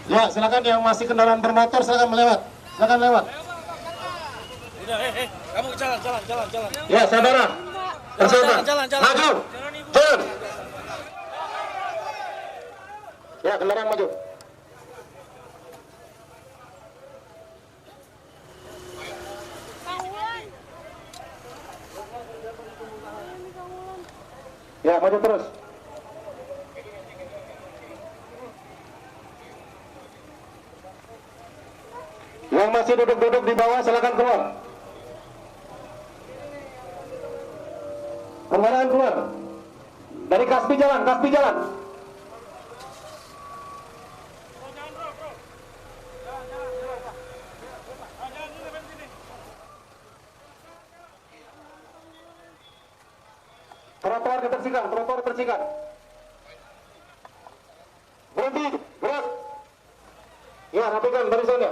Ya, silakan yang masih kendaraan bermotor silakan melewat. Silakan lewat. Udah, kamu jalan. Ya, saudara. Persilakan. Jalan. Maju. Jalan. Ya, kendaraan maju. Ya, maju terus. Yang masih duduk-duduk di bawah silakan keluar. Kendaraan keluar. Dari Kaspi jalan. Trotoar dibersihkan. Berhenti, gerak. Ya, rapikan barisannya.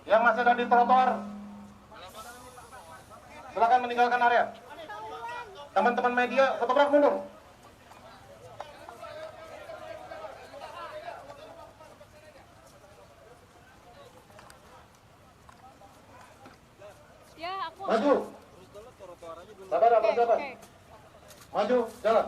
Yang masih ada di trotoar, silakan meninggalkan area. Teman-teman media, fotograf mundur. Ya, aku. Maju. Sabar, persiapan. Maju, jalan.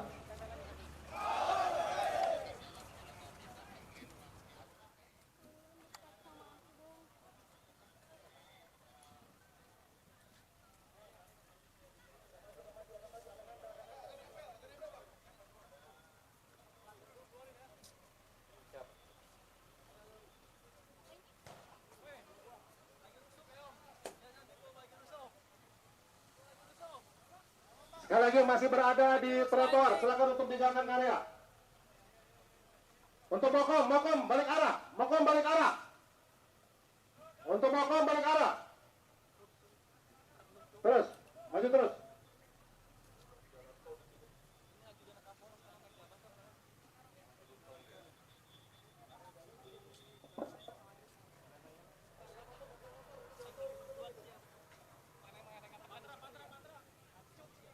Sekali lagi yang masih berada di trotoar, silakan untuk meninggalkan area. Untuk mokom balik arah. Untuk mokom balik arah. Terus, maju terus.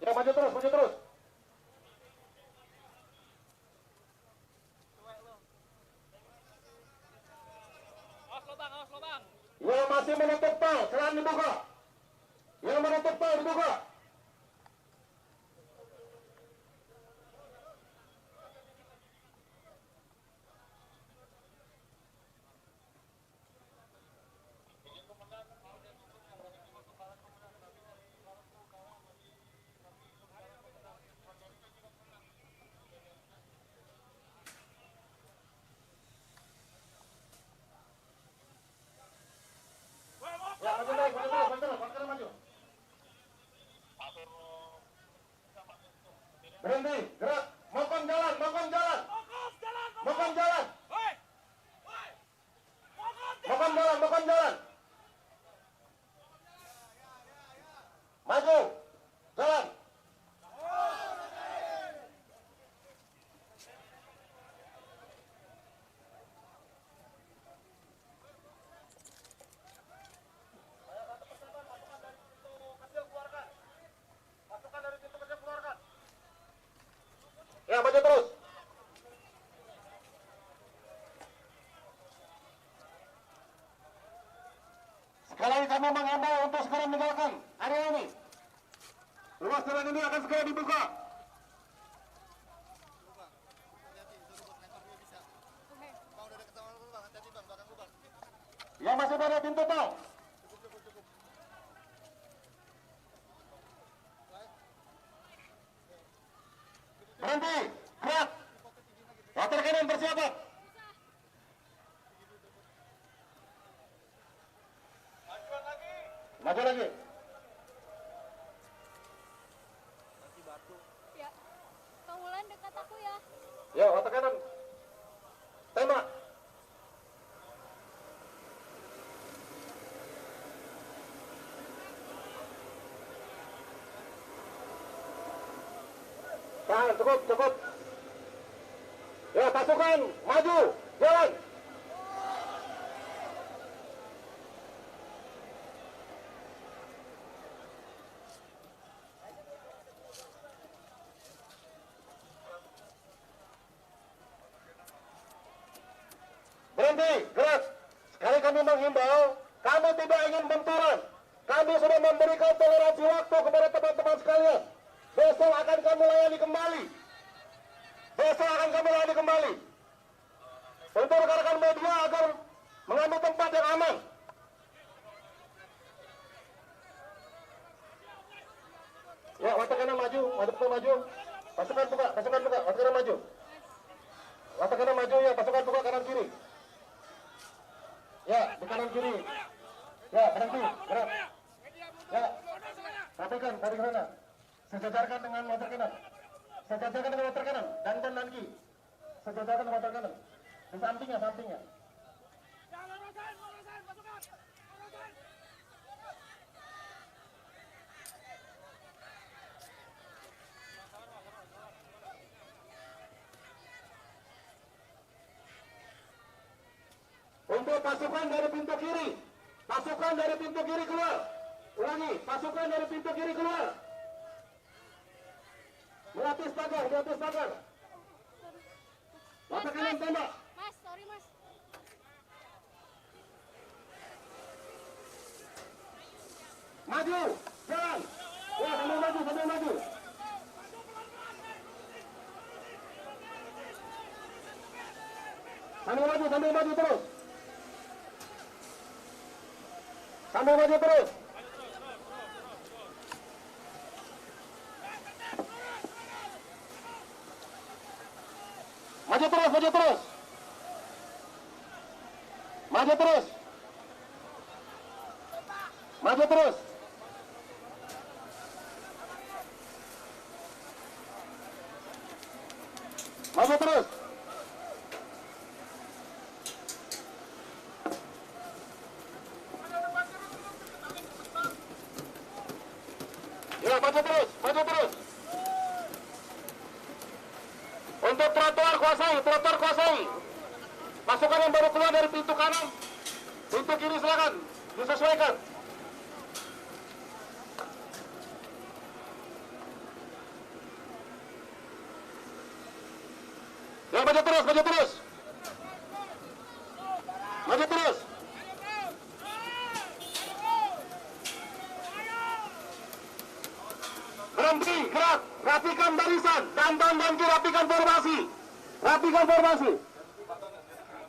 Ya, maju terus. Awas lo bang. Yang masih menutup tol, silakan dibuka. Yang menutup tol dibuka. Ya, maju terus, maju. Berhenti, gerak, mokom jalan. Mokom jalan. Maju, jalan. Ya, maju terus. Sekali lagi kami menghimbau untuk segera meninggalkan area ini. Ruas jalan ini akan segera dibuka. Yang masih berada pintu tol. Berhenti, gerak. Water cannon bersiap. Maju lagi. Ya. Kang Wulan dekat aku ya. Ya, water cannon. Tembak. Tahan, cukup. Ya, pasukan, maju, jalan. Berhenti, gerak. Sekali kami menghimbau, kami tidak ingin benturan. Kami sudah memberikan toleransi waktu kepada teman-teman sekalian. Besok akan kami layani kembali. Besok akan kami layani kembali. Untuk rekan-rekan media agar mengambil tempat yang aman. Ya, watak kanan maju, watak kanan maju. Pasukan buka, watak kanan maju. Watak kanan maju ya, pasukan buka kanan kiri. Ya, di kanan kiri. Ya, berhenti, gerak. Ya, rapikan dari sana. Sejajarkan dengan watak kanan. Sejajarkan dengan watak kanan. Dan lagi. Sejajarkan dengan watak kanan. Di sampingnya, sampingnya. Untuk pasukan dari pintu kiri. Pasukan dari pintu kiri keluar. Ulangi, pasukan dari pintu kiri keluar. Melapis pagar, melapis pagar. Watak kanan tembak. Mas, sorry mas. Maju, jalan. Ya, sambil maju, sambil maju. Sambil maju terus. Sambil maju terus. Maju terus, maju terus. Maju terus. Maju terus. Maju terus. Ya, maju terus, maju terus. Untuk trotoar kuasai, trotoar kuasai. Pasukan yang baru keluar dari pintu kanan, pintu kiri silakan disesuaikan. Ya, maju terus, maju terus. Maju terus. Berhenti, gerak, rapikan barisan, dan rapikan formasi. Rapikan formasi.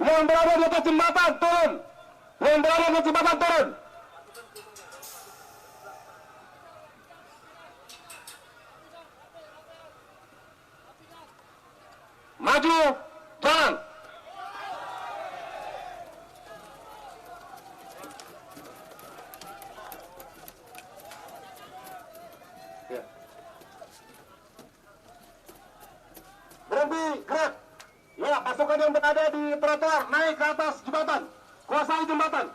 Yang berada di atas jembatan, turun. Yang berada di jembatan, turun. Maju, jalan. Ya. Berhenti, gerak. Ya, pasukan yang berada di trotoar naik ke atas jembatan. Kuasai jembatan.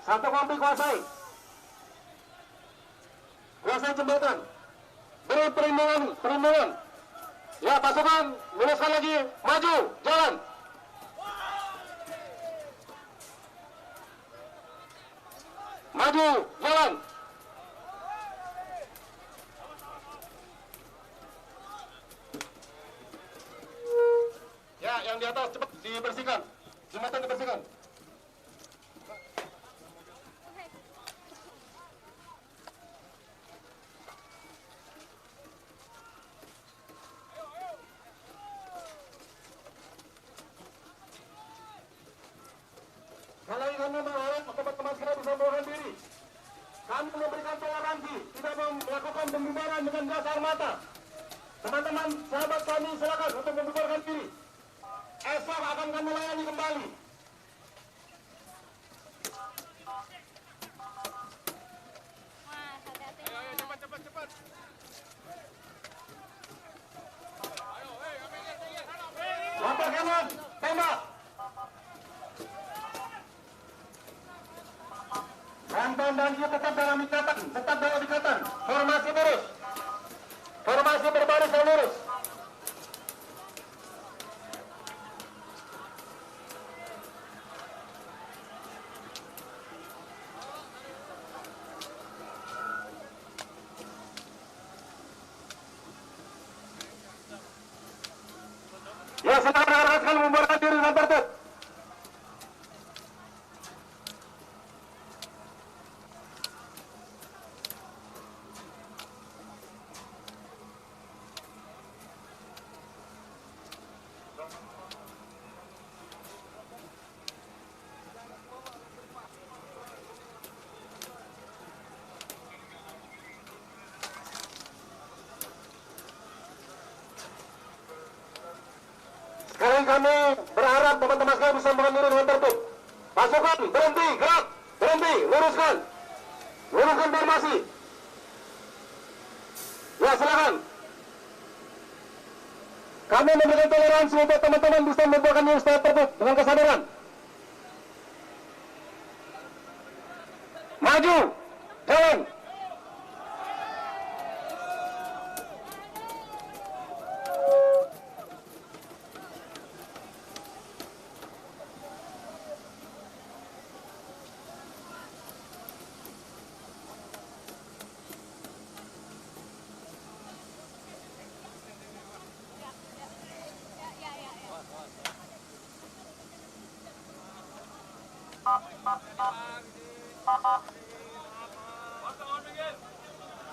Satu kompi kuasai. Kuasai jembatan. Beri perlindungan, perlindungan. Ya, pasukan luruskan lagi, maju, jalan. Maju, jalan. Ya, yang di atas cepat dibersihkan. Jembatan dibersihkan. Kalau kami mengharap teman-teman segera bisa membawakan diri. Kami memberikan toleransi, tidak melakukan pembubaran dengan gas air mata. Teman-teman, sahabat kami silakan untuk membubarkan diri. Esok akan kami layani kembali. Mas, hati-hati. Cepat. Watak kanan, tembak. Dan dia tetap dalam ikatan, tetap dalam ikatan. Formasi lurus. Formasi berbaris dan lurus. Ya, sekarang harus membubarkan kami berharap teman-teman sekalian bisa mengambil diri dengan tertib. Pasukan berhenti, gerak, berhenti, luruskan formasi. Ya, silakan. Kami memberikan toleransi untuk teman-teman bisa membuatkan diri secara tertib dengan kesadaran. Maju, jalan.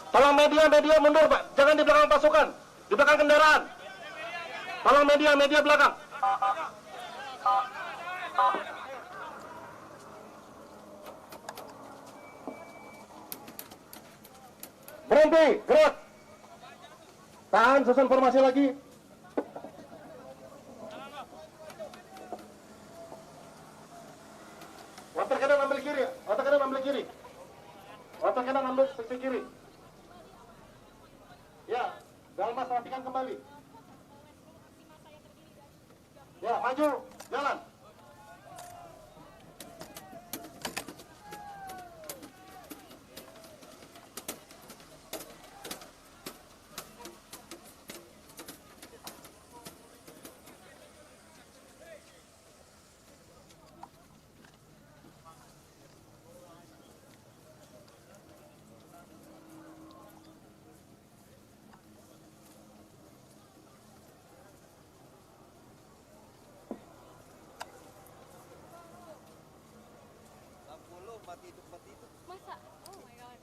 Tolong media mundur, Pak. Jangan di belakang pasukan, di belakang kendaraan. Tolong media belakang. Berhenti, gerak. Tahan, susun formasi lagi. Water kanan ambil kiri, water kanan ambil kiri. Water kanan ambil sisi kiri. Ya, Dalmas rapikan kembali. Ya, maju, jalan. Masa? Oh my god.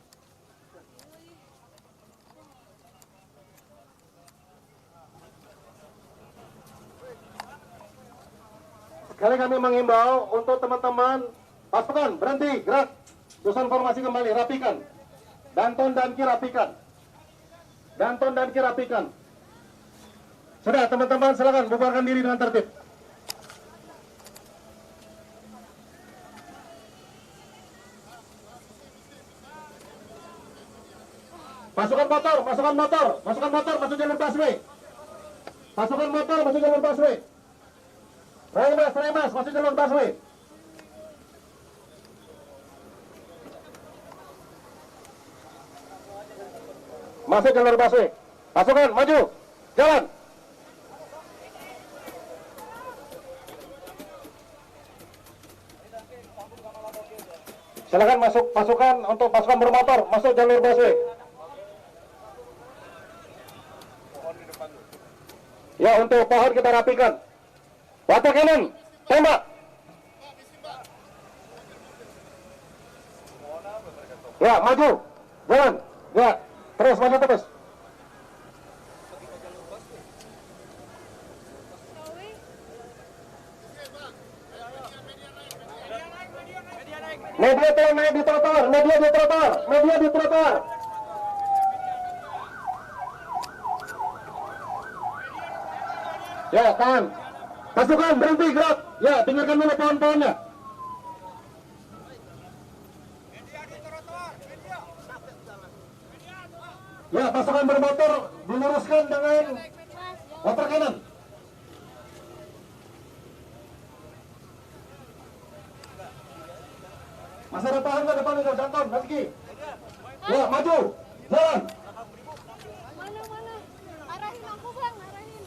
Sekali kami mengimbau untuk teman-teman pasukan berhenti, gerak, susun formasi kembali, rapikan. Danton dan Ki rapikan. Danton dan Ki rapikan. Sudah, teman-teman silakan bubarkan diri dengan tertib. Pasukan motor masuk jalur busway. Pasukan motor masuk jalur busway. Remas masuk jalur busway. Masuk jalur busway. Pasukan maju, jalan. Silakan masuk pasukan untuk pasukan bermotor masuk jalur busway. Ya, untuk pohon kita rapikan. Water cannon, tembak. Ya, maju, jalan. Ya, terus maju terus. Media tolong naik di trotoar, media di trotoar. Ya, tahan. Pasukan berhenti, gerak. Ya, tinggalkan dulu pohon-pohonnya. Ya, pasukan bermotor diluruskan dengan water cannon. Masih ada tahan nggak depan itu, Janton, Rizky? Ya, maju, jalan. Mana? Arahin aku, Bang, arahin.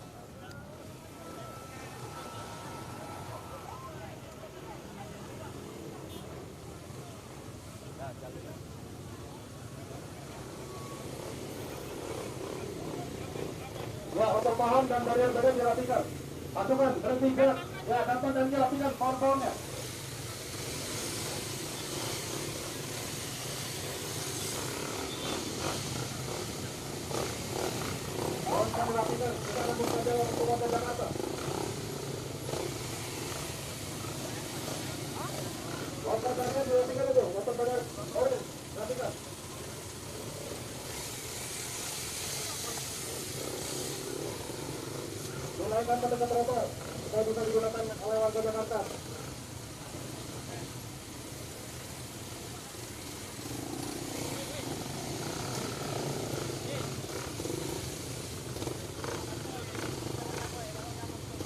Ya, untuk pohon dan barrier-barrier dirapikan. Pasukan berhenti, gerak. Ya, Janton dan dirapikan pohon-pohonnya. Pohon kami rapikan, kita akan buka jalan ke Kota Jakarta. Water barrier dirapikan itu, water barrier orange, rapikan. Naikkan ke dekat trotoar. supaya bisa digunakan oleh warga Jakarta.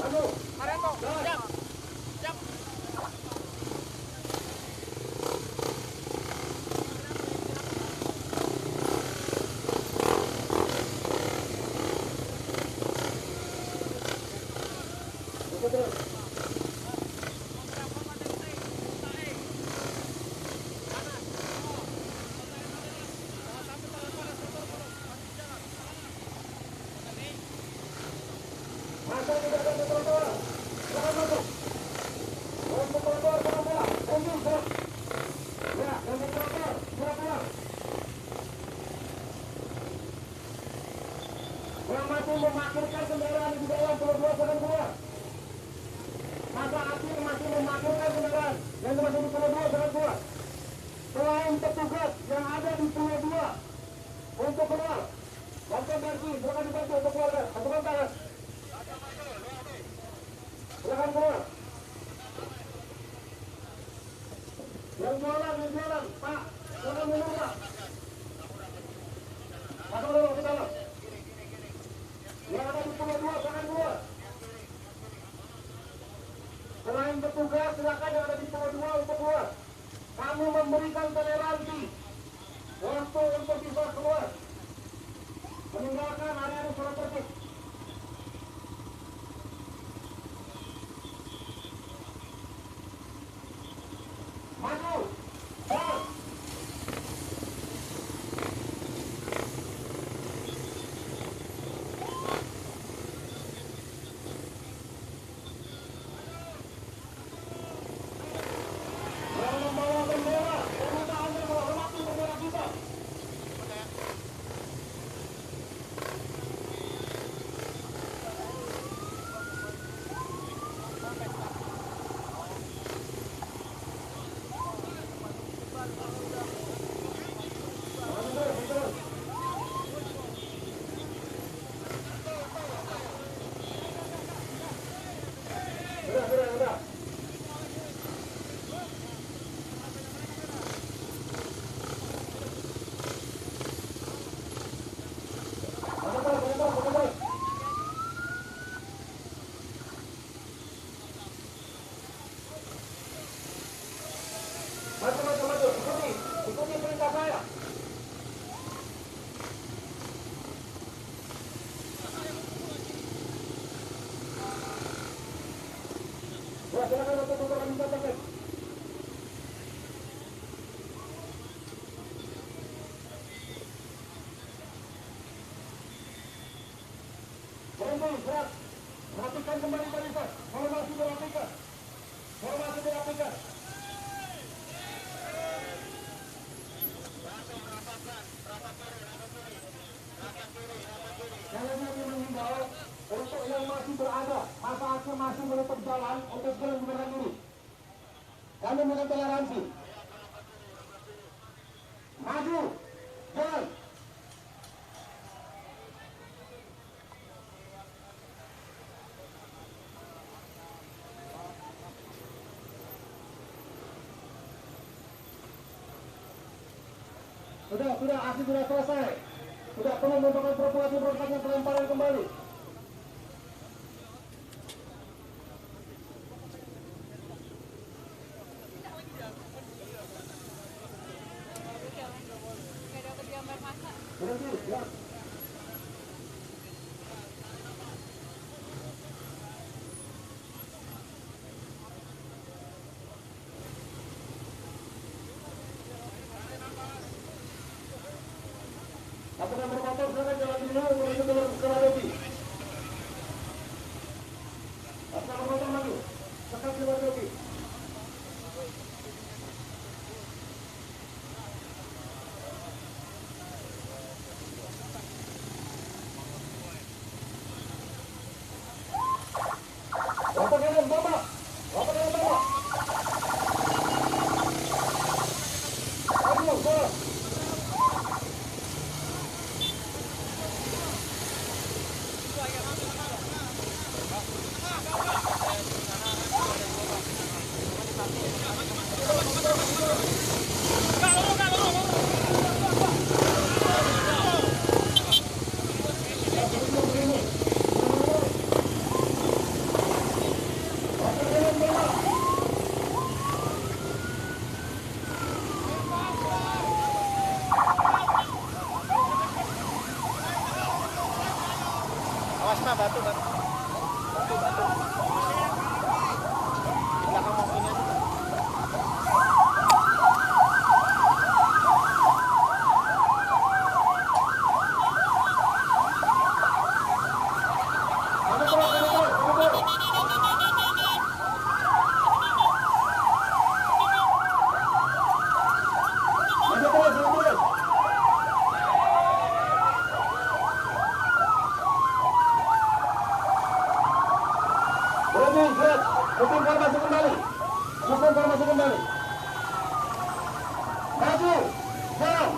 Maju. Jalan. Terus. Masa tidak ada trotoar. Jangan masuk. Untuk trotoar jangan pulang. Tunggu, gerak. Ya, untuk trotoar gerak pulang. Yang masih memakirkan kendaraan di dalam Pulau 2 jangan keluar. Masa akhir masih memakirkan kendaraan yang masih di Pulau 2 jangan keluar. Selain petugas yang ada di Pulau 2 untuk keluar. Bantuan Mercy, silakan dibantu untuk keluar. Satukan tangan. Silakan keluar. Yang jualan, Pak. Jangan mundur, Pak. Masuk dulu ke dalam. Yang ada di Pulau 2 jangan keluar. Selain petugas, silakan yang ada di Pulau 2 untuk keluar. Kami memberikan toleransi waktu untuk bisa keluar. Meninggalkan area yang sudah tertib. Maju. Jalan. Yang membawa bendera, saya minta Anda menghormati bendera kita. Sudah. Maju. Ikuti perintah saya. Ya, silakan untuk membuka misalkan. Berhenti, gerak. Perhatikan kembali barisan. Formasi dirapikan. Kami mengimbau untuk yang masih berada, masa akhir masih menutup jalan untuk segera membenarkan diri. Kami memberikan toleransi. Maju, jalan. Sudah, aksi sudah selesai. Tidak perlu membuat provokasi pelemparan kembali. Nggak dapat gambar masa. Berhenti, ya. Apakah bermotor silakan jalan dulu menuju ke Ladopi. Apakah bermotor maju? Sekat ke Ladopi. Bapak kanan, Bapak. Maju, jalan. mah batu. Batu. Belakang mobilnya juga. Hukum formasi kembali. Hukum formasi kembali. Maju. Jalan.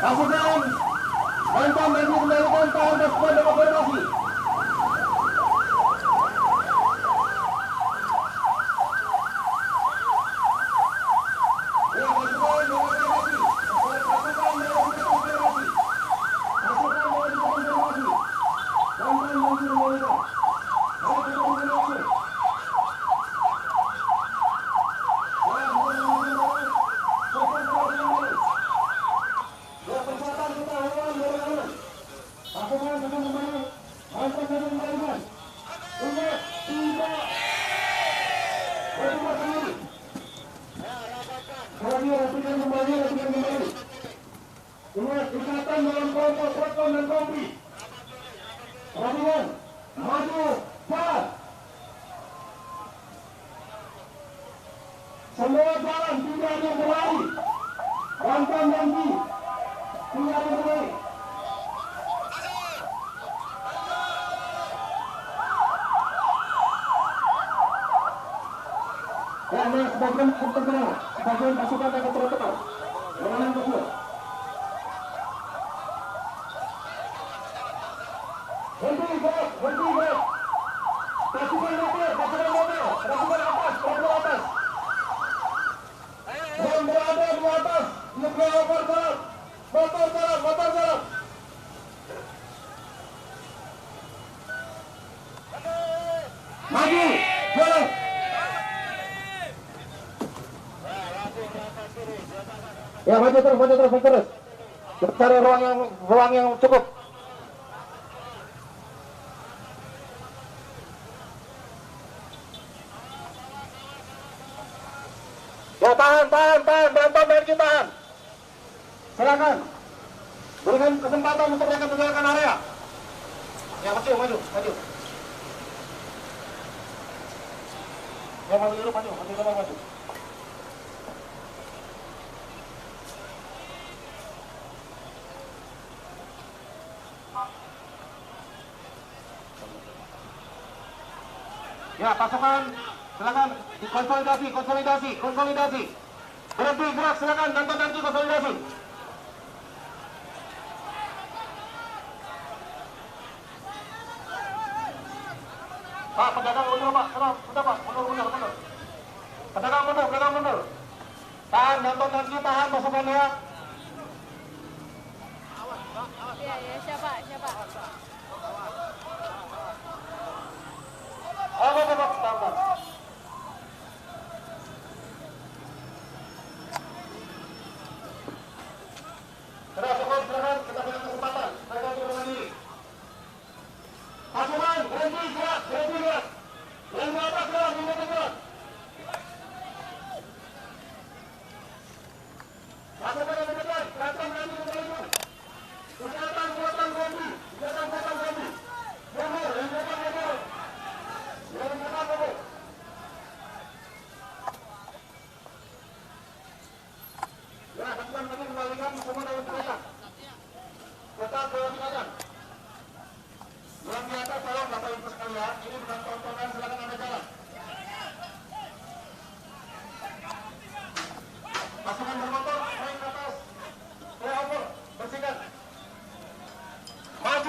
Pasukan Bantam bagi kembalikan tahan pasukan dalam formasi. Ya, pasukan dalam formasi. Pasukan dalam formasi. Pasukan dalam formasi. Bantam bagi kembalikan. Ayo kita kembali. Ingat, ikatan dalam kelompok Proton dan Kompi. Perhatikan, maju, jalan. Semua jalan, tidak ada yang berlari. Bantam dan Bi, tidak ada yang berlari. Ya, nah, sebagian terkenal, sebagian pasukan akan terkenal. Menanam tersebut. Berhenti, gerak, berhenti, gerak. Pasukan motor, pasukan atas, pasukan atas. Yang berada di atas, motor jalan, motor jalan, motor jalan. Maju, jalan. Ya, maju terus. Cari ruang yang cukup. Ya, tahan, Bantam dan kita tahan. Silakan. Berikan kesempatan untuk mereka meninggalkan area. Ya, maju. Ya, maju dulu, maju. Ya, pasukan, silakan konsolidasi. Berhenti, gerak, silakan, Bantam dan konsolidasi. Pak, pedagang mundur, Pak. Sudah, Pak. Mundur. Pedagang mundur. Tahan, Bantam dan tahan pasukannya. Ya, siapa? Bentar. Silakan, kita berikan kesempatan. Mereka untuk berdiri. Pasukan, berhenti gerak. Yang di atas gerak, Pasukan yang di depan, Bantam berhenti kembali. Kesehatan, kuatan, kompi.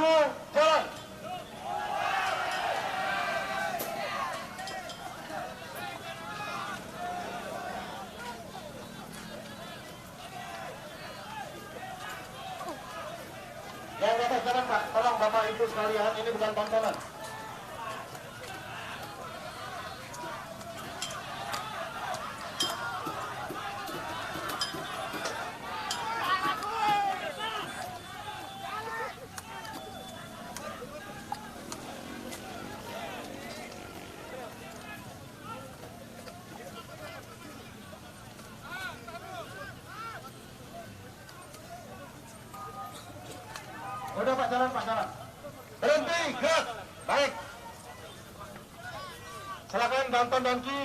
maju, jalan. Yang di atas jalan Pak, tolong Bapak Ibu sekalian, ini bukan tontonan. Udah Pak, jalan Pak, jalan. Berhenti, gerak. Baik. Silakan Danton dan Ki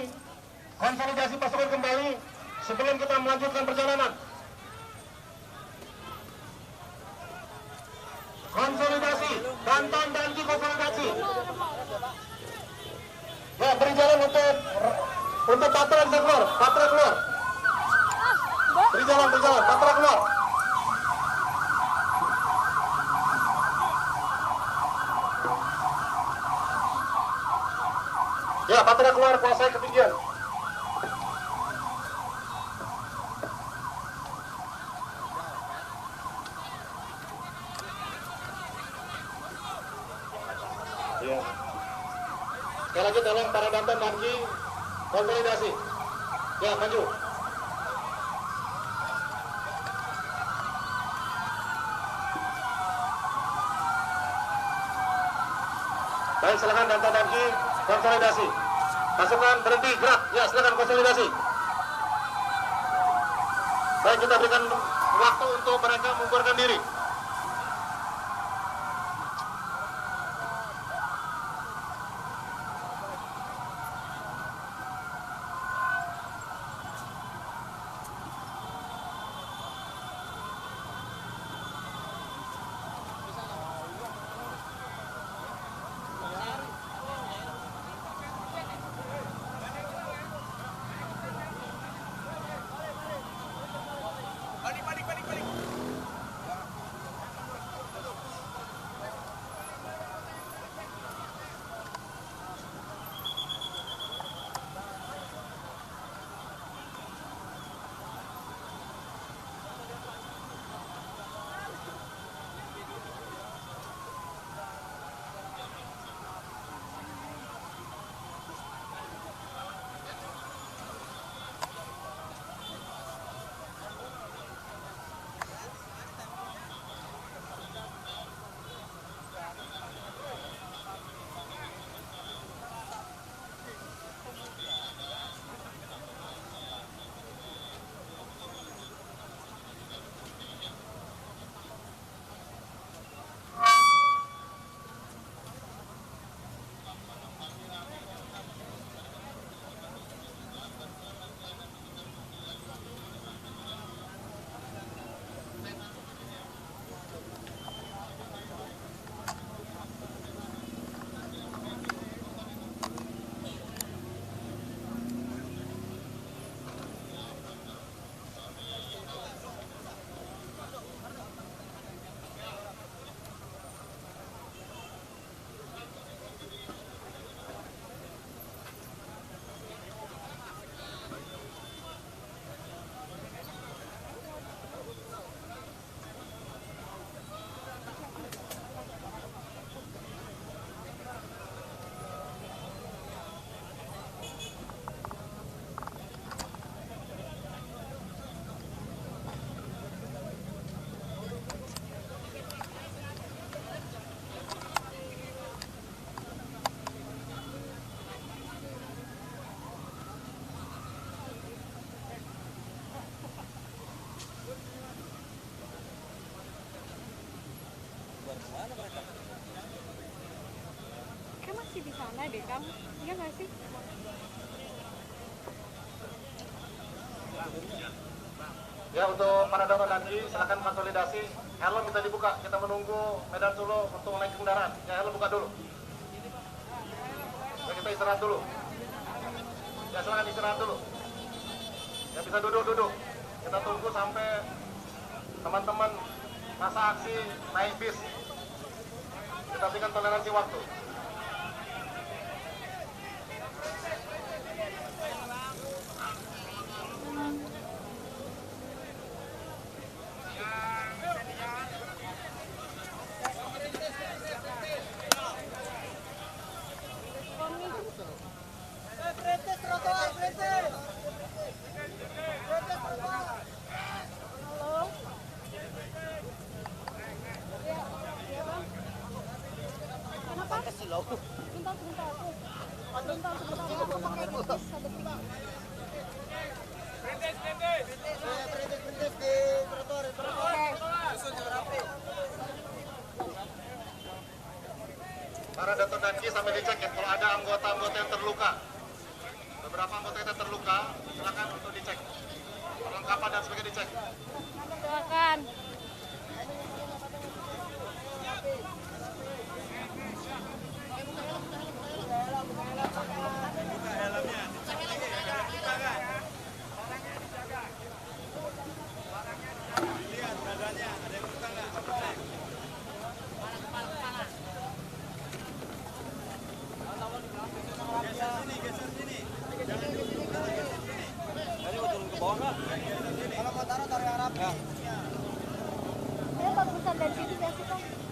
konsolidasi pasukan kembali sebelum kita melanjutkan perjalanan. Konsolidasi, Danton dan Ki konsolidasi. Ya, beri jalan untuk Patra bisa keluar, Patra keluar. Beri jalan, Patra keluar. Ya, Patra keluar, kuasai ketinggian. Ya. Sekali lagi tolong para Danton dan Ki konsolidasi. Ya, maju. Baik, silakan Danton dan Ki konsolidasi. Pasukan berhenti, gerak. Ya, silakan konsolidasi. Baik, kita berikan waktu untuk mereka membubarkan diri. Kayak masih di sana deh kamu, iya nggak sih? Ya, untuk para Danton dan Ki silakan konsolidasi. Helm bisa dibuka. Kita menunggu Medan Solo untuk naik kendaraan. Ya, helm buka dulu. Ya, kita istirahat dulu. Ya, silakan istirahat dulu. Ya, bisa duduk. Kita tunggu sampai teman-teman masa aksi naik bis. saksikan toleransi waktu. Halo. Kenapa? Sebentar, sebentar. Aku pakai bis, satu detik. Oke. Para Dato Danki sampai dicek ya, kalau ada anggota-anggota yang terluka. Beberapa anggota yang terluka, silakan untuk dicek. Perlengkapan dan sebagainya dicek. Silakan. Saya bagusan dari sini gak sih, Kang?